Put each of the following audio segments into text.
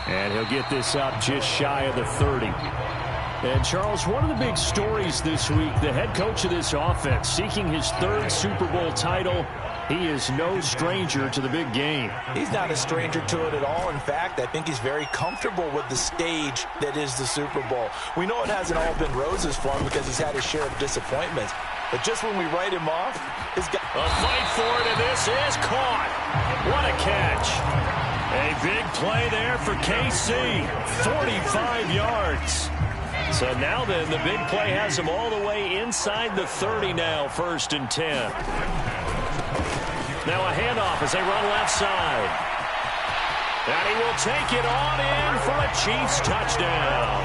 And he'll get this up just shy of the 30. And, Charles, one of the big stories this week, the head coach of this offense seeking his 3rd Super Bowl title. He is no stranger to the big game. He's not a stranger to it at all. In fact, I think he's very comfortable with the stage that is the Super Bowl. We know it hasn't all been roses for him because he's had his share of disappointments. But just when we write him off, he's got a fight for it, and this is caught. What a catch. A big play there for KC. 45 yards. So now then, the big play has him all the way inside the 30 now, 1st and 10. Now a handoff as they run left side. And he will take it on in for a Chiefs touchdown.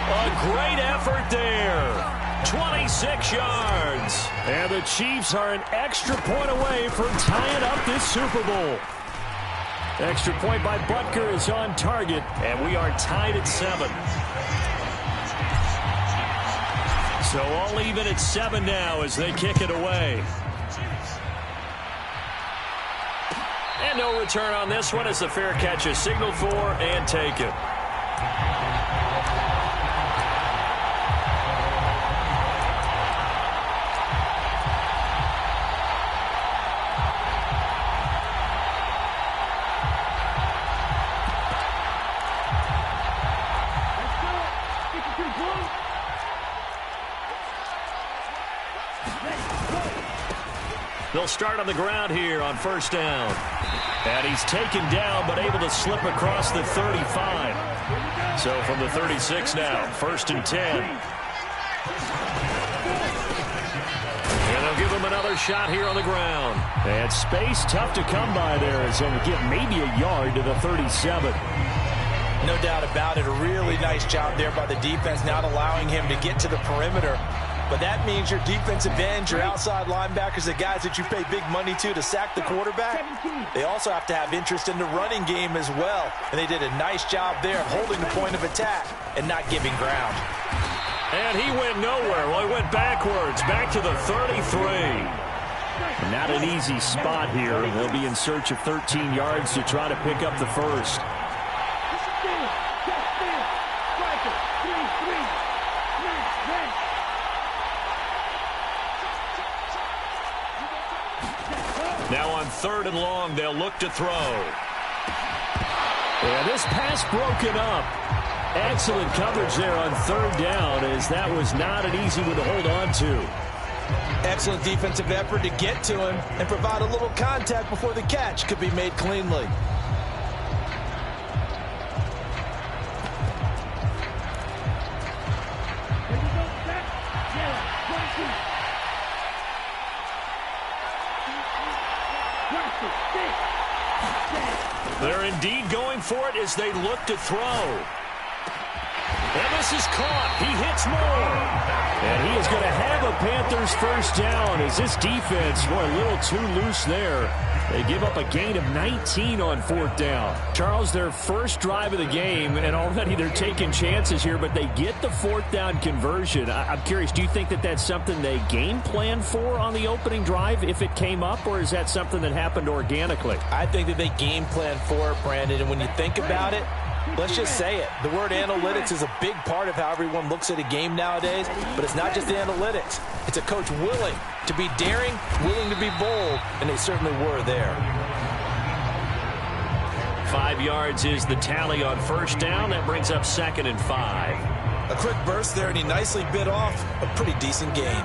A great effort there. 26 yards. And the Chiefs are an extra point away from tying up this Super Bowl. Extra point by Butker is on target, and we are tied at 7. So all even at 7 now as they kick it away. And no return on this one as the fair catch is signaled for and taken. They'll start on the ground here on 1st down. And he's taken down but able to slip across the 35. So from the 36 now, 1st and 10. And they'll give him another shot here on the ground. And space tough to come by there as they'll get maybe a yard to the 37. No doubt about it. A really nice job there by the defense, not allowing him to get to the perimeter. But that means your defensive ends, your outside linebackers, the guys that you pay big money to sack the quarterback, they also have to have interest in the running game as well. And they did a nice job there of holding the point of attack and not giving ground. And he went nowhere. Well, he went backwards, back to the 33. Not an easy spot here. They'll be in search of 13 yards to try to pick up the 1st. Now on 3rd and long, they'll look to throw. Yeah, this pass broken up. Excellent coverage there on 3rd down, as that was not an easy one to hold on to. Excellent defensive effort to get to him and provide a little contact before the catch could be made cleanly. They're indeed going for it as they look to throw. And this is caught. He hits more. And he is going to have a Panthers 1st down as this defense, boy, a little too loose there. They give up a gain of 19 on 4th down. Charles, their first drive of the game, and already they're taking chances here, but they get the 4th down conversion. I'm curious, do you think that that's something they game plan for on the opening drive if it came up, or is that something that happened organically? I think that they game plan for it, Brandon, and when you think about it, let's just say it. The word analytics is a big part of how everyone looks at a game nowadays, but it's not just analytics. It's a coach willing to be daring, willing to be bold, and they certainly were there. 5 yards is the tally on 1st down. That brings up 2nd and 5. A quick burst there, and he nicely bit off a pretty decent gain.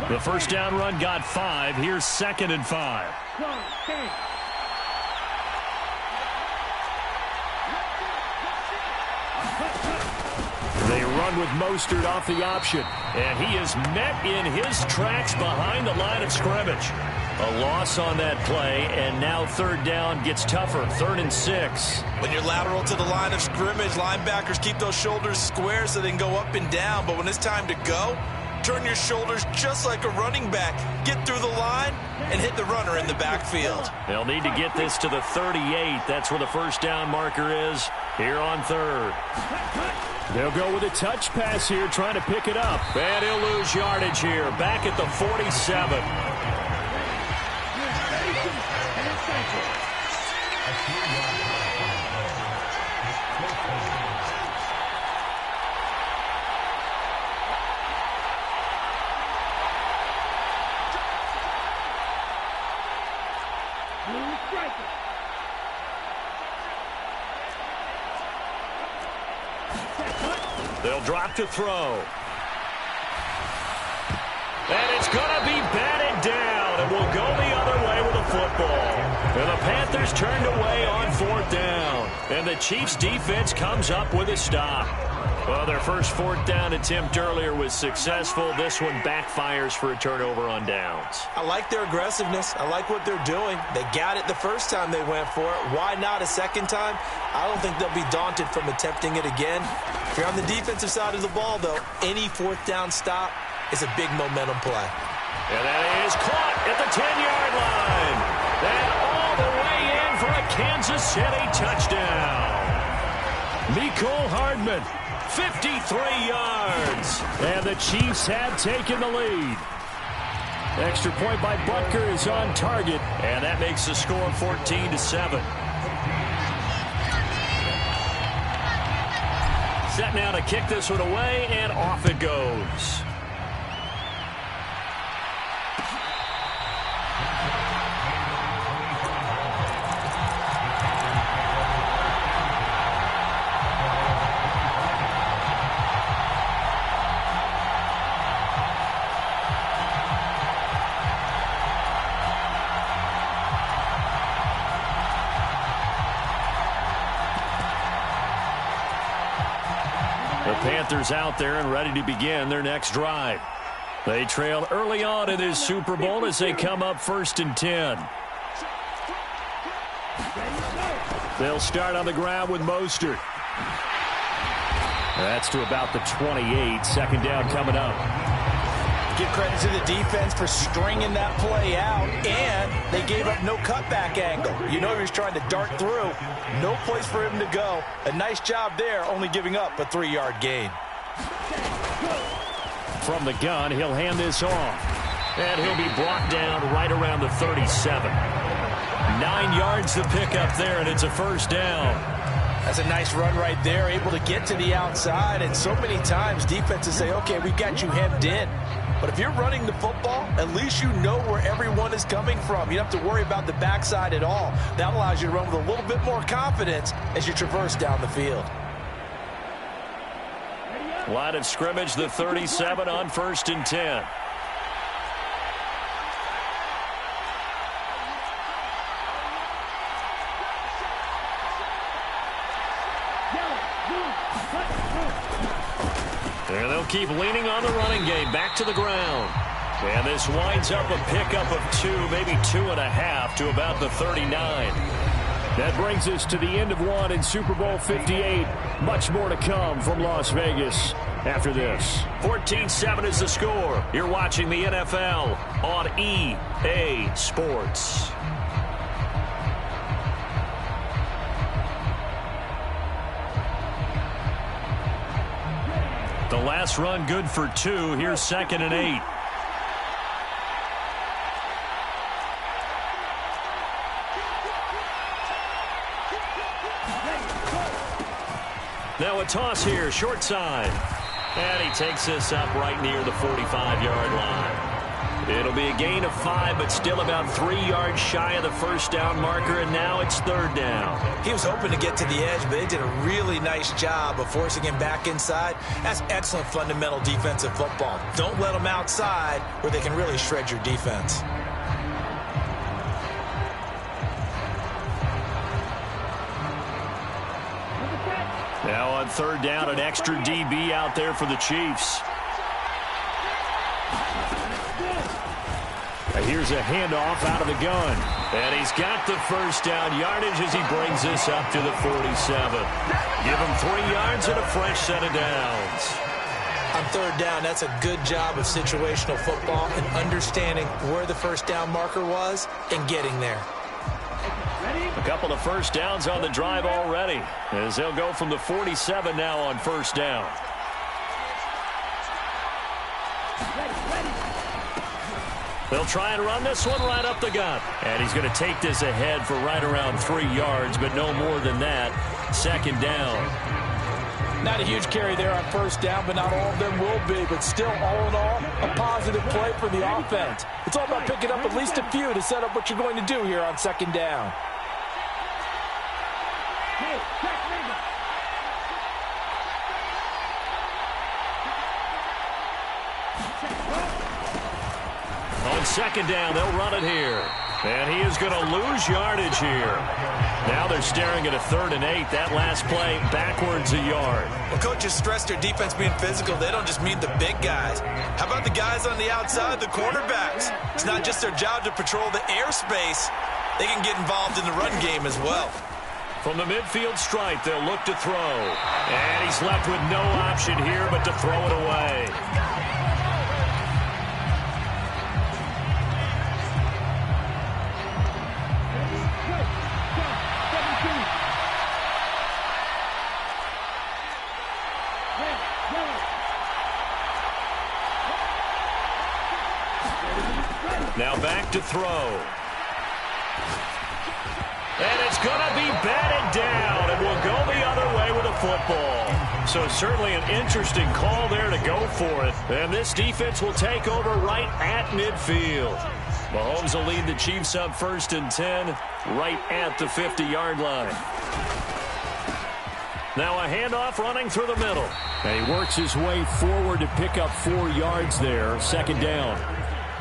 The 1st down run got 5. Here's 2nd and 5. They run with Mostert off the option, and he is met in his tracks behind the line of scrimmage. A loss on that play, and now 3rd down gets tougher, 3rd and 6. When you're lateral to the line of scrimmage, linebackers keep those shoulders square so they can go up and down, but when it's time to go, turn your shoulders just like a running back. Get through the line and hit the runner in the backfield. They'll need to get this to the 38. That's where the 1st down marker is here on 3rd. They'll go with a touch pass here, trying to pick it up. And he'll lose yardage here, back at the 47. They'll drop to throw. And it's going to be batted down, and will go the other way with a football. And the Panthers turned away on 4th down. And the Chiefs' defense comes up with a stop. Well, their first 4th down attempt earlier was successful. This one backfires for a turnover on downs. I like their aggressiveness. I like what they're doing. They got it the first time they went for it. Why not a second time? I don't think they'll be daunted from attempting it again. If you're on the defensive side of the ball, though, any 4th down stop is a big momentum play. And that is caught at the 10-yard line. And all the way in for a Kansas City touchdown. Mecole Hardman, 53 yards. And the Chiefs have taken the lead. Extra point by Butker is on target. And that makes the score 14-7. Set now to kick this one away, and off it goes. Panthers out there and ready to begin their next drive. They trail early on in this Super Bowl as they come up 1st and 10. They'll start on the ground with Mostert. That's to about the 28. 2nd down coming up. Give credit to the defense for stringing that play out, and they gave up no cutback angle. You know he was trying to dart through. No place for him to go. A nice job there, only giving up a 3-yard gain. From the gun, he'll hand this off. And he'll be brought down right around the 37. 9 yards to pick up there, and it's a 1st down. That's a nice run right there, able to get to the outside. And so many times defenses say, okay, we got you hemmed in. But if you're running the football, at least you know where everyone is coming from. You don't have to worry about the backside at all. That allows you to run with a little bit more confidence as you traverse down the field. Line of scrimmage, the 37 on 1st and 10. And they'll keep leaning on the running game. Back to the ground. And this winds up a pickup of 2, maybe 2.5 to about the 39. That brings us to the end of one in Super Bowl 58. Much more to come from Las Vegas after this. 14-7 is the score. You're watching the NFL on EA Sports. The last run good for 2. Here's 2nd and 8. Now a toss here, short side. And he takes this up right near the 45-yard line. It'll be a gain of 5, but still about 3 yards shy of the 1st down marker, and now it's 3rd down. He was hoping to get to the edge, but they did a really nice job of forcing him back inside. That's excellent fundamental defensive football. Don't let them outside where they can really shred your defense. Now on 3rd down, an extra DB out there for the Chiefs. Here's a handoff out of the gun. And he's got the 1st down yardage as he brings this up to the 47. Give him 3 yards and a fresh set of downs. On 3rd down, that's a good job of situational football and understanding where the 1st down marker was and getting there. A couple of 1st downs on the drive already, as they'll go from the 47 now on 1st down. They'll try and run this one right up the gut. And he's going to take this ahead for right around 3 yards, but no more than that. 2nd down. Not a huge carry there on 1st down, but not all of them will be. But still, all in all, a positive play for the offense. It's all about picking up at least a few to set up what you're going to do here on 2nd down. On second down, they'll run it here. And he is going to lose yardage here. Now they're staring at a 3rd and 8. That last play backwards a yard. Well, coaches stress their defense being physical. They don't just mean the big guys. How about the guys on the outside, the cornerbacks? It's not just their job to patrol the airspace. They can get involved in the run game as well. From the midfield stripe, they'll look to throw. And he's left with no option here but to throw it away. Now back to throw. And it's going to be batted down, and will go the other way with a football. So certainly an interesting call there to go for it. And this defense will take over right at midfield. Mahomes will lead the Chiefs up 1st and 10, right at the 50-yard line. Now a handoff running through the middle. And he works his way forward to pick up 4 yards there, 2nd down.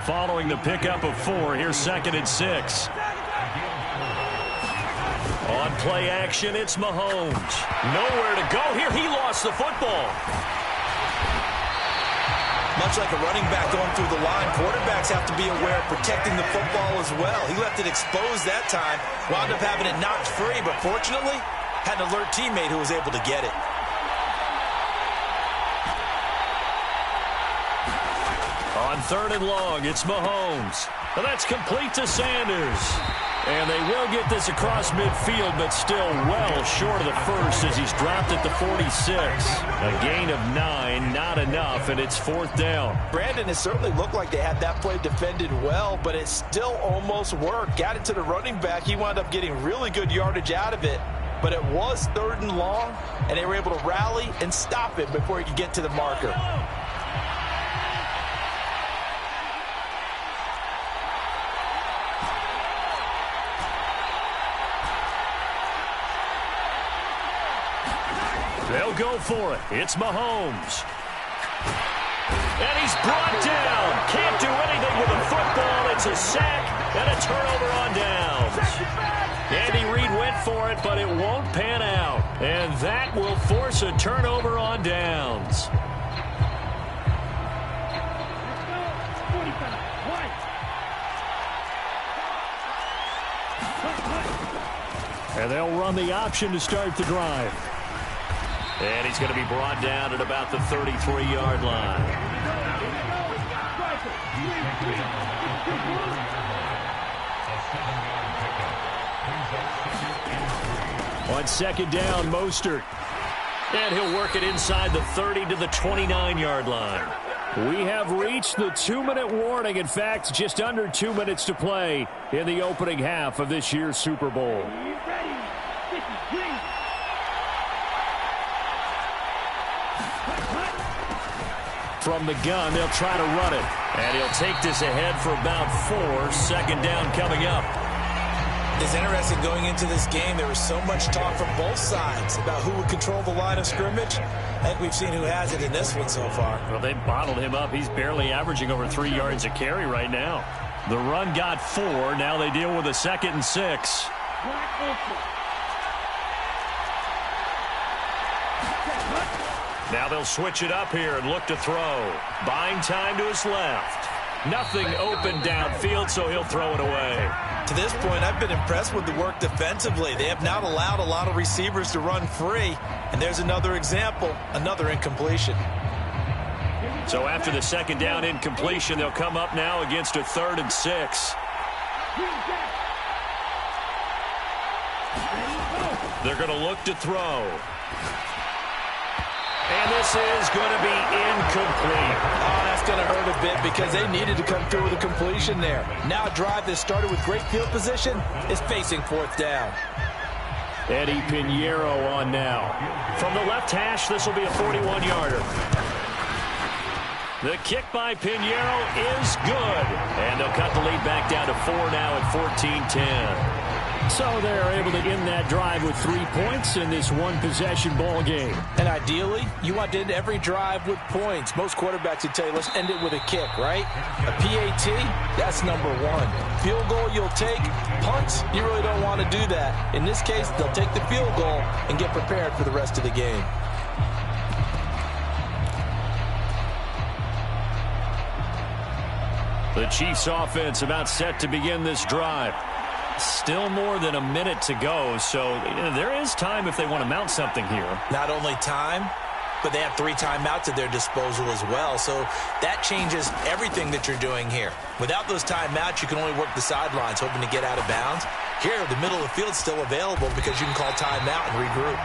Following the pickup of 4, here's 2nd and 6. On play action, it's Mahomes. Nowhere to go here. He lost the football. Much like a running back going through the line, quarterbacks have to be aware of protecting the football as well. He left it exposed that time, wound up having it knocked free, but fortunately, had an alert teammate who was able to get it. On 3rd and long, it's Mahomes. And that's complete to Sanders. And they will get this across midfield, but still well short of the first as he's dropped at the 46. A gain of 9, not enough, and it's 4th down. Brandon, it certainly looked like they had that play defended well, but it still almost worked. Got it to the running back. He wound up getting really good yardage out of it, but it was 3rd and long, and they were able to rally and stop it before he could get to the marker. They'll go for it. It's Mahomes. And he's brought down. Can't do anything with the football. It's a sack and a turnover on downs. Andy Reid went for it, but it won't pan out. And that will force a turnover on downs. And they'll run the option to start the drive. And he's going to be brought down at about the 33-yard line. On 2nd down, Mostert. And he'll work it inside the 30 to the 29-yard line. We have reached the 2-minute warning. In fact, just under 2 minutes to play in the opening half of this year's Super Bowl. From the gun, they'll try to run it. And he'll take this ahead for about 4. 2nd down coming up. It's interesting going into this game. There was so much talk from both sides about who would control the line of scrimmage. I think we've seen who has it in this one so far. Well, they bottled him up. He's barely averaging over 3 yards a carry right now. The run got 4. Now they deal with a 2nd and 6. Now they'll switch it up here and look to throw. Buying time to his left. Nothing open downfield, so he'll throw it away. To this point, I've been impressed with the work defensively. They have not allowed a lot of receivers to run free. And there's another example, another incompletion. So after the 2nd down incompletion, they'll come up now against a 3rd and 6. They're going to look to throw. And this is going to be incomplete. Oh, that's going to hurt a bit because they needed to come through with a completion there. Now a drive that started with great field position is facing 4th down. Eddie Pinheiro on now. From the left hash, this will be a 41-yarder. The kick by Pinheiro is good. And they'll cut the lead back down to 4 now at 14-10. So they're able to end that drive with 3 points in this one-possession ball game. And ideally, you want to end every drive with points. Most quarterbacks would tell you, let's end it with a kick, right? A PAT, that's number one. Field goal you'll take. Punts, you really don't want to do that. In this case, they'll take the field goal and get prepared for the rest of the game. The Chiefs offense about set to begin this drive. Still more than a minute to go, so there is time if they want to mount something here. Not only time, but they have 3 timeouts at their disposal as well, so that changes everything that you're doing here. Without those timeouts, you can only work the sidelines, hoping to get out of bounds. Here, the middle of the field's still available because you can call timeout and regroup.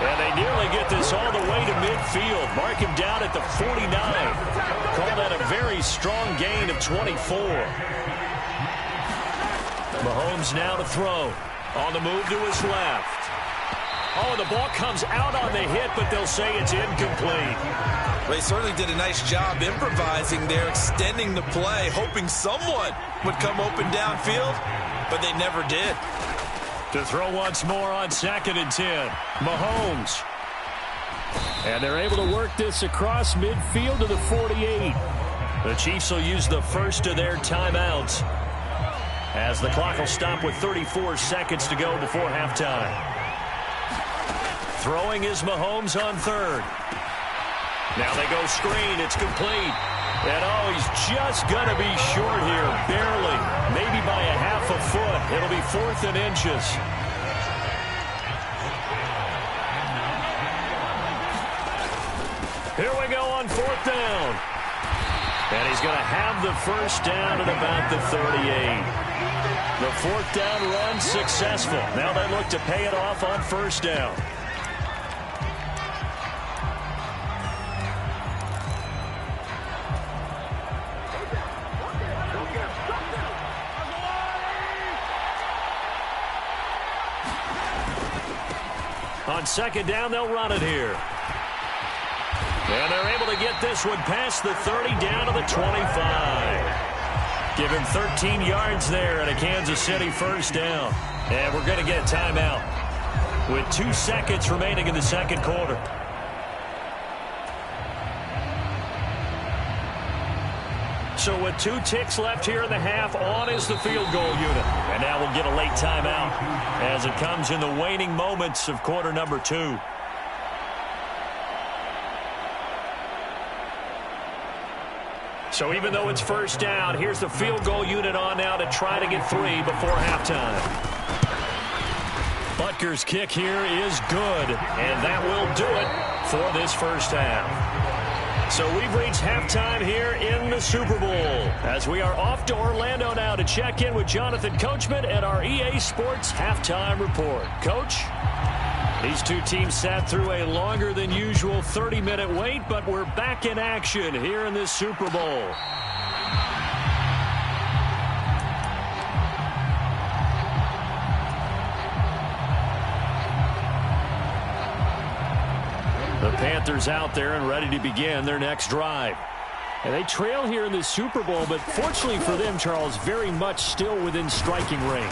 And they nearly get this all the way to midfield. Mark him down at the 49. Call that a very strong gain of 24. Mahomes now to throw. On the move to his left. Oh, the ball comes out on the hit, but they'll say it's incomplete. Well, they certainly did a nice job improvising there, extending the play, hoping someone would come open downfield, but they never did. To throw once more on 2nd and 10. Mahomes. And they're able to work this across midfield to the 48. The Chiefs will use the first of their timeouts, as the clock will stop with 34 seconds to go before halftime. Throwing is Mahomes on 3rd. Now they go screen. It's complete. And, oh, he's just going to be short here, barely, maybe by a half a foot. It'll be 4th and inches. Here we go on 4th down. And he's going to have the first down at about the 38. The 4th down run successful. Now they look to pay it off on 1st down. On 2nd down, they'll run it here. And they're able to get this one past the 30 down to the 25. Give him 13 yards there at a Kansas City 1st down. And we're going to get a timeout with 2 seconds remaining in the 2nd quarter. So with 2 ticks left here in the half, on is the field goal unit. And now we'll get a late timeout as it comes in the waning moments of quarter number 2. So even though it's 1st down, here's the field goal unit on now to try to get 3 before halftime. Butker's kick here is good, and that will do it for this 1st half. So we've reached halftime here in the Super Bowl, as we are off to Orlando now to check in with Jonathan Coachman at our EA Sports Halftime Report. Coach? These 2 teams sat through a longer than usual 30-minute wait, but we're back in action here in this Super Bowl. The Panthers out there and ready to begin their next drive. And they trail here in the Super Bowl, but fortunately for them, Charles, very much still within striking range.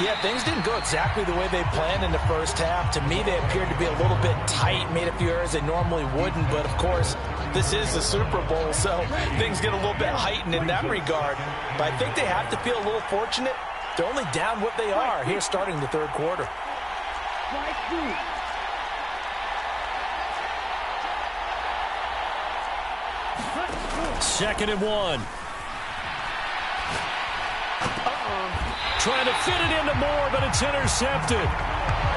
Yeah, things didn't go exactly the way they planned in the 1st half. To me, they appeared to be a little bit tight, made a few errors they normally wouldn't. But, of course, this is the Super Bowl, so things get a little bit heightened in that regard. But I think they have to feel a little fortunate. They're only down what they are here starting the 3rd quarter. 2nd and 1. Trying to fit it into Moore, but it's intercepted.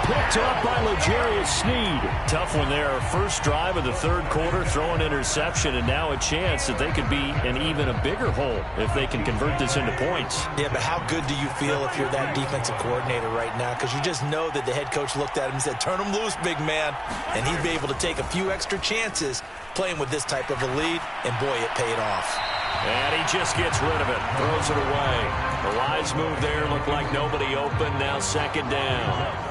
Picked up by L'Jarius Sneed. Tough one there. 1st drive of the 3rd quarter, throwing interception, and now a chance that they could be in even a bigger hole if they can convert this into points. Yeah, but how good do you feel if you're that defensive coordinator right now? Because you just know that the head coach looked at him and said, turn him loose, big man. And he'd be able to take a few extra chances playing with this type of a lead, and boy, it paid off. And he just gets rid of it, throws it away. The wise move there, looked like nobody open, now 2nd down.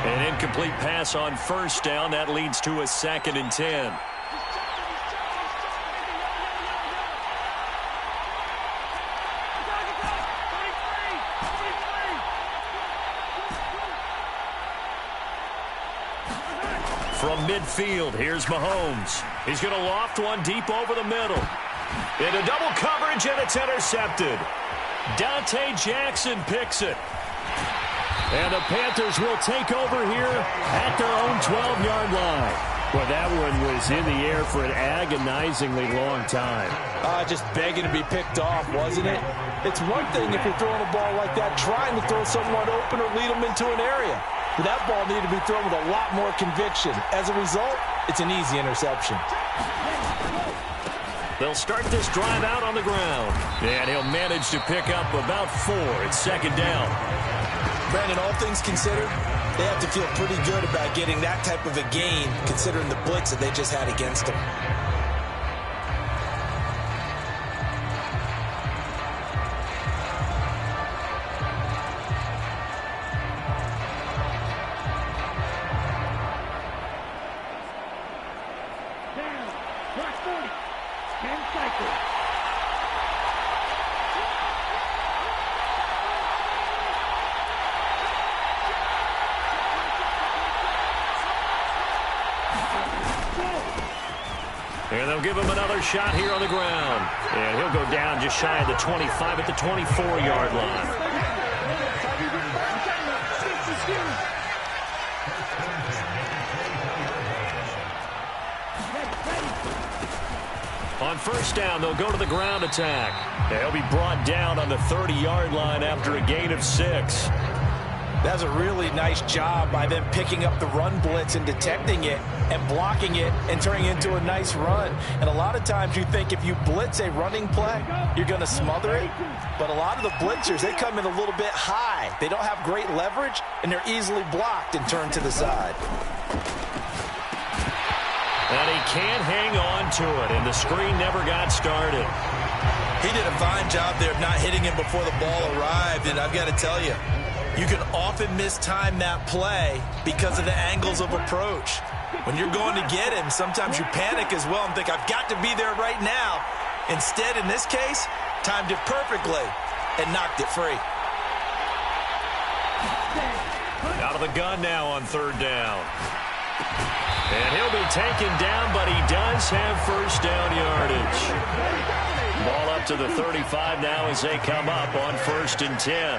An incomplete pass on 1st down, that leads to a 2nd and 10. From midfield, here's Mahomes. He's going to loft one deep over the middle. Into double coverage, and it's intercepted. Dante Jackson picks it. And the Panthers will take over here at their own 12-yard line. Well, that one was in the air for an agonizingly long time. Just begging to be picked off, wasn't it? It's one thing if you're throwing a ball like that, trying to throw someone open or lead them into an area. But that ball needed to be thrown with a lot more conviction. As a result, it's an easy interception. They'll start this drive out on the ground. And he'll manage to pick up about 4. It's second down. Brandon, all things considered, they have to feel pretty good about getting that type of a gain, considering the blitz that they just had against them. And they'll give him another shot here on the ground. And he'll go down just shy of the 25 at the 24-yard line. On first down, they'll go to the ground attack. They'll be brought down on the 30-yard line after a gain of 6. That's a really nice job by them picking up the run blitz and detecting it and blocking it and turning it into a nice run. And a lot of times you think if you blitz a running play, you're going to smother it. But a lot of the blitzers, they come in a little bit high. They don't have great leverage, and they're easily blocked and turned to the side. And he can't hang on to it, and the screen never got started. He did a fine job there of not hitting him before the ball arrived, and I've got to tell you, you can often mistime that play because of the angles of approach. When you're going to get him, sometimes you panic as well and think, I've got to be there right now. Instead, in this case, timed it perfectly and knocked it free. Out of the gun now on third down. And he'll be taken down, but he does have first down yardage. Ball up to the 35 now as they come up on 1st and 10.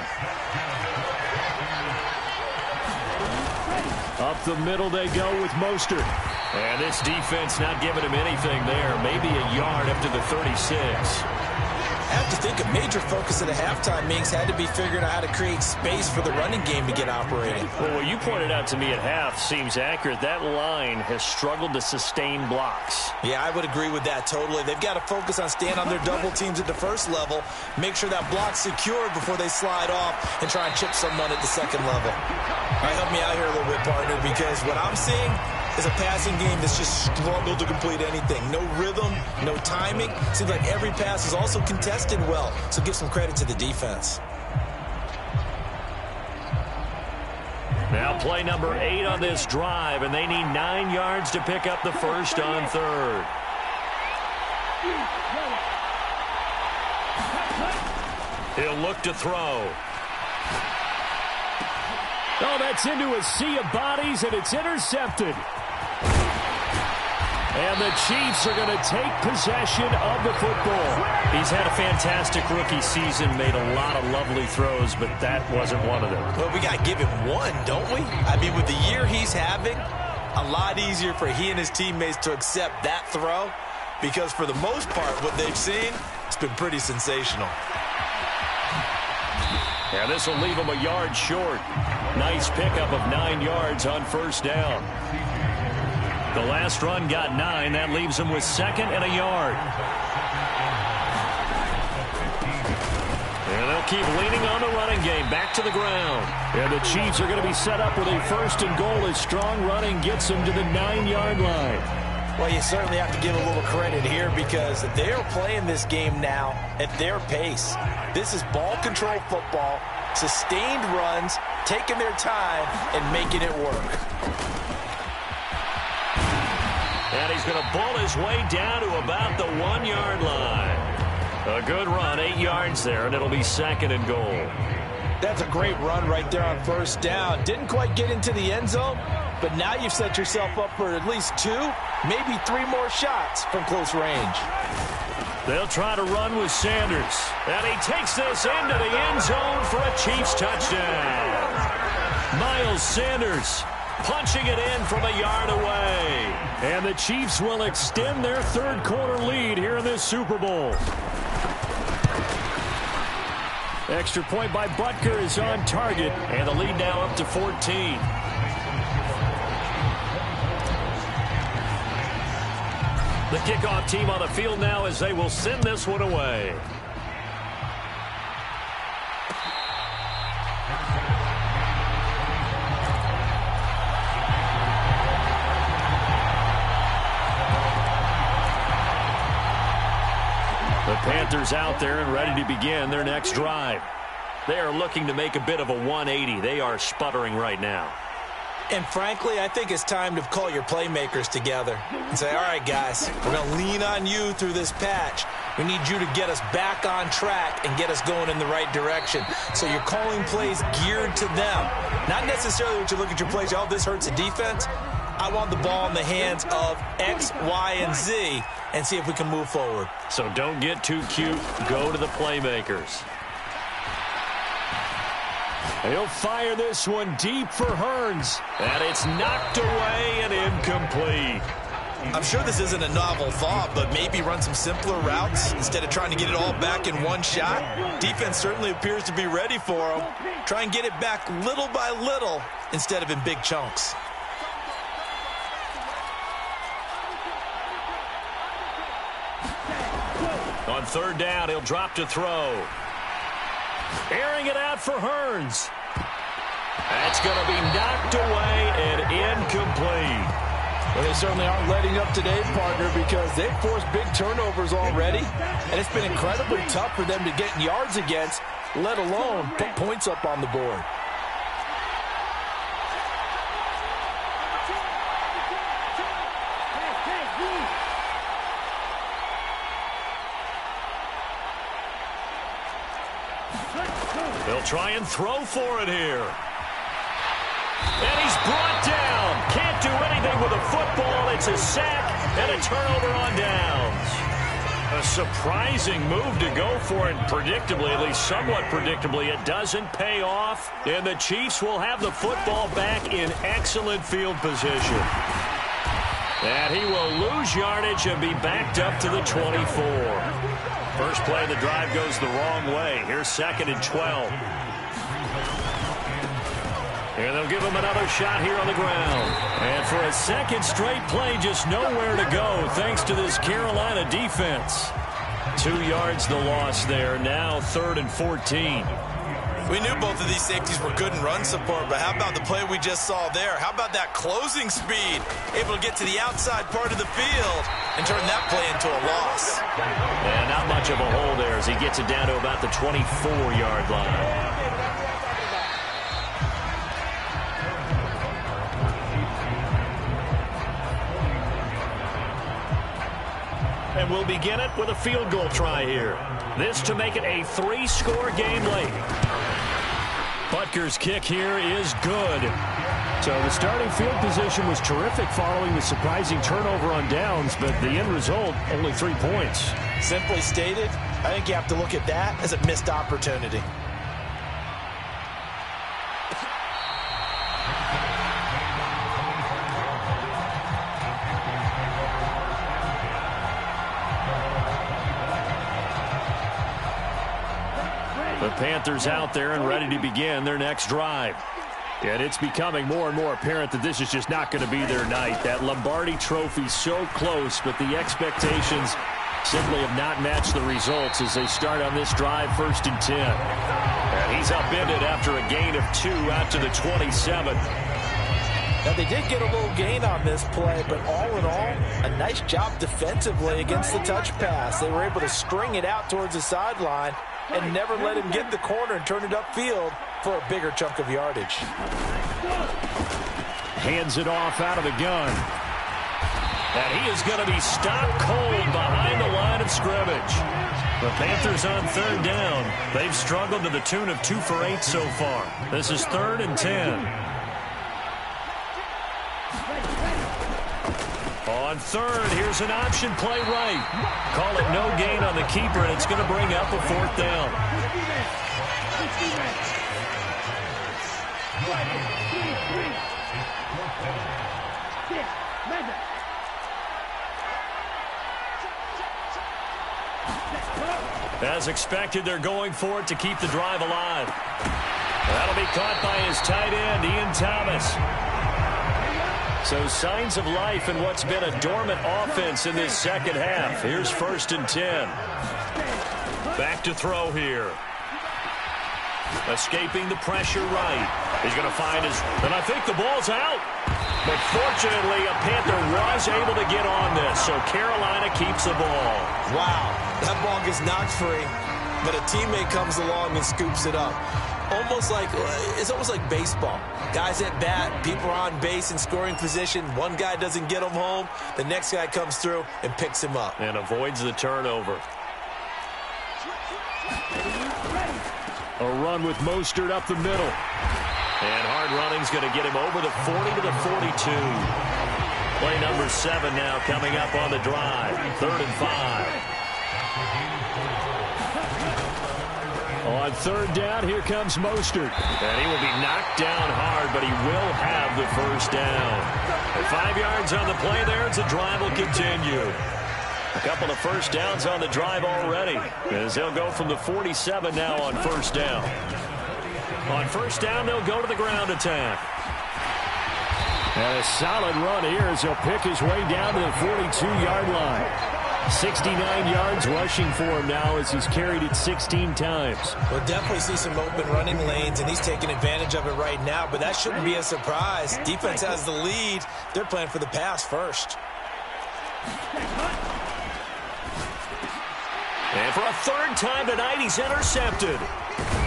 Up the middle they go with Mostert. And this defense not giving him anything there. Maybe a yard up to the 36. I have to think a major focus at the halftime means had to be figuring out how to create space for the running game to get operating. Well, what you pointed out to me at half seems accurate. That line has struggled to sustain blocks. Yeah, I would agree with that totally. They've got to focus on staying on their double teams at the first level, make sure that block's secured before they slide off and try and chip someone at the second level. All right, help me out here a little bit, partner, because what I'm seeing is a passing game that's just struggled to complete anything. No rhythm, no timing. Seems like every pass is also contested well, so give some credit to the defense. Now play number 8 on this drive, and they need 9 yards to pick up the first on third. He'll look to throw. Oh, that's into a sea of bodies, and it's intercepted. And the Chiefs are going to take possession of the football. He's had a fantastic rookie season, made a lot of lovely throws, but that wasn't one of them. Well, we got to give him one, don't we? I mean, with the year he's having, a lot easier for he and his teammates to accept that throw, because for the most part, what they've seen, it's been pretty sensational. Yeah, this will leave him a yard short. Nice pickup of 9 yards on first down. The last run got 9. That leaves him with 2nd and a yard. And they'll keep leaning on the running game. Back to the ground. And the Chiefs are going to be set up with a 1st and goal as strong running gets them to the 9-yard line. Well, you certainly have to give a little credit here because they're playing this game now at their pace. This is ball control football, sustained runs, taking their time, and making it work. And he's going to bull his way down to about the 1-yard line. A good run, 8 yards there, and it'll be 2nd and goal. That's a great run right there on first down. Didn't quite get into the end zone, but now you've set yourself up for at least 2, maybe 3 more shots from close range. They'll try to run with Sanders. And he takes this into the end zone for a Chiefs touchdown. Miles Sanders punching it in from a yard away. And the Chiefs will extend their third quarter lead here in this Super Bowl. Extra point by Butker is on target, and the lead now up to 14. The kickoff team on the field now as they will send this one away. The Panthers out there and ready to begin their next drive. They are looking to make a bit of a 180. They are sputtering right now. And frankly, I think it's time to call your playmakers together and say, all right, guys, we're going to lean on you through this patch. We need you to get us back on track and get us going in the right direction. So you're calling plays geared to them. Not necessarily what you look at your plays, oh, this hurts the defense. I want the ball in the hands of X, Y, and Z and see if we can move forward. So don't get too cute. Go to the playmakers. He'll fire this one deep for Hearns. And it's knocked away and incomplete. I'm sure this isn't a novel thought, but maybe run some simpler routes instead of trying to get it all back in one shot. Defense certainly appears to be ready for him. Try and get it back little by little instead of in big chunks. On third down, he'll drop to throw. Airing it out for Hearns. That's going to be knocked away and incomplete. Well, they certainly aren't letting up today, partner, because they've forced big turnovers already, and it's been incredibly tough for them to get yards against, let alone put points up on the board. They'll try and throw for it here. And he's brought down. Can't do anything with a football. It's a sack and a turnover on downs. A surprising move to go for it. Predictably, at least somewhat predictably, it doesn't pay off. And the Chiefs will have the football back in excellent field position. And he will lose yardage and be backed up to the 24. First play of the drive goes the wrong way. Here's 2nd and 12. And they'll give him another shot here on the ground. And for a second straight play, just nowhere to go thanks to this Carolina defense. 2 yards the loss there. Now 3rd and 14. We knew both of these safeties were good in run support, but how about the play we just saw there? How about that closing speed? Able to get to the outside part of the field and turn that play into a loss. And not much of a hole there as he gets it down to about the 24-yard line. And we'll begin it with a field goal try here. This to make it a 3-score game late. Butker's kick here is good. So the starting field position was terrific following the surprising turnover on downs, but the end result, only 3 points. Simply stated, I think you have to look at that as a missed opportunity. The Panthers out there and ready to begin their next drive. And it's becoming more and more apparent that this is just not going to be their night. That Lombardi trophy so close, but the expectations simply have not matched the results as they start on this drive 1st and 10. And he's upended after a gain of 2 out to the 27. Now, they did get a little gain on this play, but all in all, a nice job defensively against the touch pass. They were able to string it out towards the sideline and never let him get the corner and turn it upfield for a bigger chunk of yardage. Hands it off out of the gun. And he is going to be stopped cold behind the line of scrimmage. The Panthers on 3rd down. They've struggled to the tune of 2 for 8 so far. This is 3rd and 10. On third, here's an option play right. Call it no gain on the keeper, and it's going to bring up a 4th down. As expected, they're going for it to keep the drive alive. That'll be caught by his tight end, Ian Thomas. So signs of life in what's been a dormant offense in this second half. Here's 1st and 10. Back to throw here. Escaping the pressure right. He's going to find his... And I think the ball's out. But fortunately, a Panther was able to get on this, so Carolina keeps the ball. Wow, that ball gets knocked free, but a teammate comes along and scoops it up. It's almost like baseball. Guys at bat, people are on base in scoring position. One guy doesn't get him home. The next guy comes through and picks him up. And avoids the turnover. A run with Mostert up the middle. And hard running's going to get him over the 40 to the 42. Play number 7 now coming up on the drive. 3rd and 5. On 3rd down, here comes Mostert. And he will be knocked down hard, but he will have the 1st down. And 5 yards on the play there, as the drive will continue. A couple of 1st downs on the drive already, as they'll go from the 47 now on 1st down. On 1st down, they'll go to the ground attack. And a solid run here as he'll pick his way down to the 42-yard line. 69 yards rushing for him now as he's carried it 16 times. We'll definitely see some open running lanes, and he's taking advantage of it right now, but that shouldn't be a surprise. Defense has the lead. They're playing for the pass first. And for a 3rd time tonight, he's intercepted.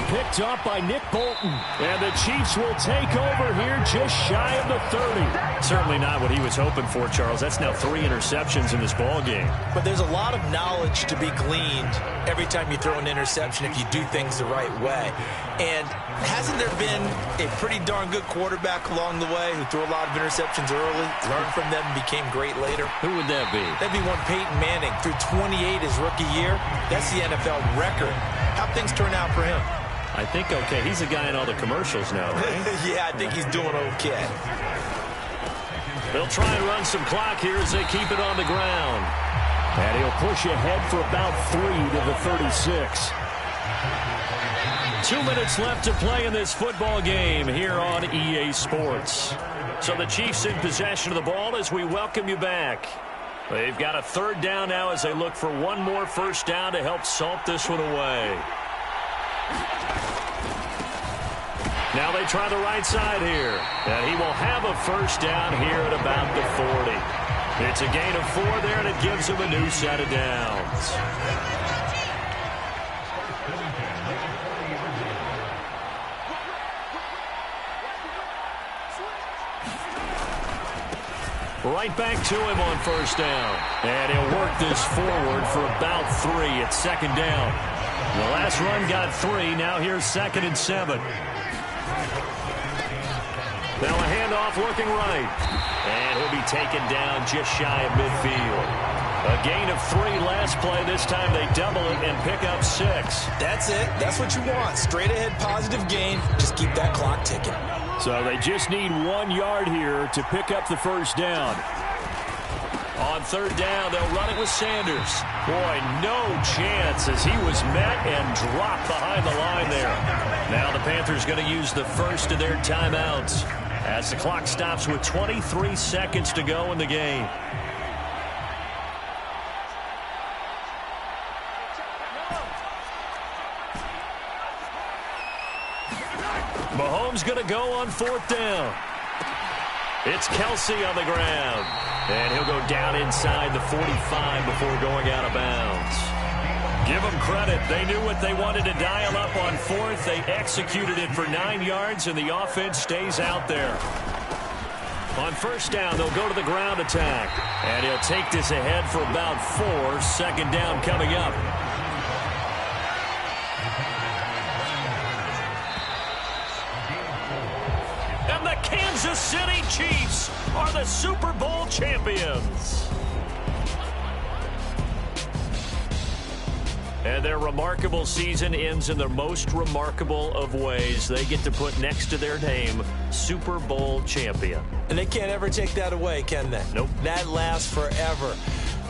Picked off by Nick Bolton. And the Chiefs will take over here just shy of the 30. Certainly not what he was hoping for, Charles. That's now 3 interceptions in this ball game. But there's a lot of knowledge to be gleaned every time you throw an interception if you do things the right way. And hasn't there been a pretty darn good quarterback along the way who threw a lot of interceptions early, learned from them, and became great later? Who would that be? That'd be one Peyton Manning. Threw 28 his rookie year. That's the NFL record. How'd things turn out for him? I think okay. He's the guy in all the commercials now, right? Yeah, I think he's doing okay. They'll try and run some clock here as they keep it on the ground. And he'll push ahead for about 3 to the 36. 2 minutes left to play in this football game here on EA Sports. So the Chiefs in possession of the ball as we welcome you back. They've got a 3rd down now as they look for one more 1st down to help salt this one away. Now they try the right side here. And he will have a 1st down here at about the 40. It's a gain of 4 there, and it gives him a new set of downs. Right back to him on 1st down. And he'll work this forward for about 3 at 2nd down. The last run got 3. Now here's 2nd and 7. Now a handoff looking right. And he'll be taken down just shy of midfield. A gain of 3 last play. This time they double it and pick up 6. That's it. That's what you want. Straight ahead positive gain. Just keep that clock ticking. So they just need 1 yard here to pick up the 1st down. On 3rd down, they'll run it with Sanders. Boy, no chance as he was met and dropped behind the line there. Now the Panthers going to use the first of their timeouts as the clock stops with 23 seconds to go in the game. Mahomes going to go on 4th down. It's Kelsey on the ground. And he'll go down inside the 45 before going out of bounds. Give them credit. They knew what they wanted to dial up on 4th. They executed it for 9 yards, and the offense stays out there. On 1st down, they'll go to the ground attack. And he'll take this ahead for about 4. 2nd down coming up. And the Kansas City Chiefs are the Super Bowl champions. And their remarkable season ends in the most remarkable of ways. They get to put next to their name, Super Bowl champion. And they can't ever take that away, can they? Nope. That lasts forever.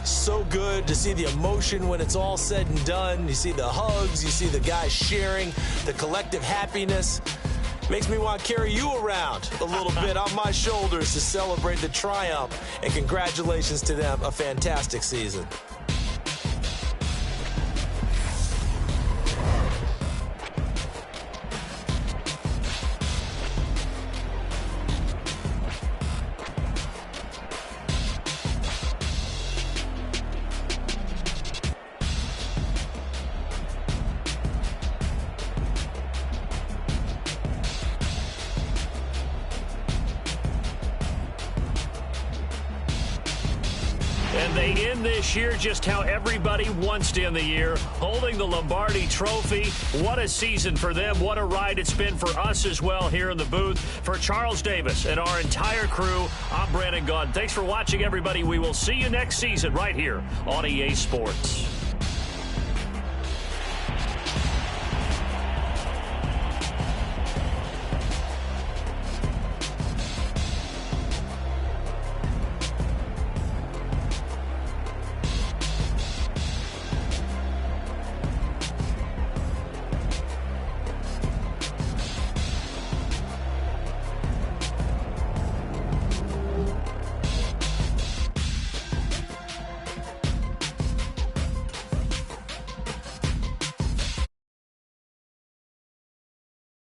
So good to see the emotion when it's all said and done. You see the hugs, you see the guys sharing, the collective happiness. Makes me want to carry you around a little bit on my shoulders to celebrate the triumph. And congratulations to them, a fantastic season. And they end this year just how everybody wants to end the year, holding the Lombardi Trophy. What a season for them. What a ride it's been for us as well here in the booth. For Charles Davis and our entire crew, I'm Brandon Gaudin. Thanks for watching, everybody. We will see you next season right here on EA Sports.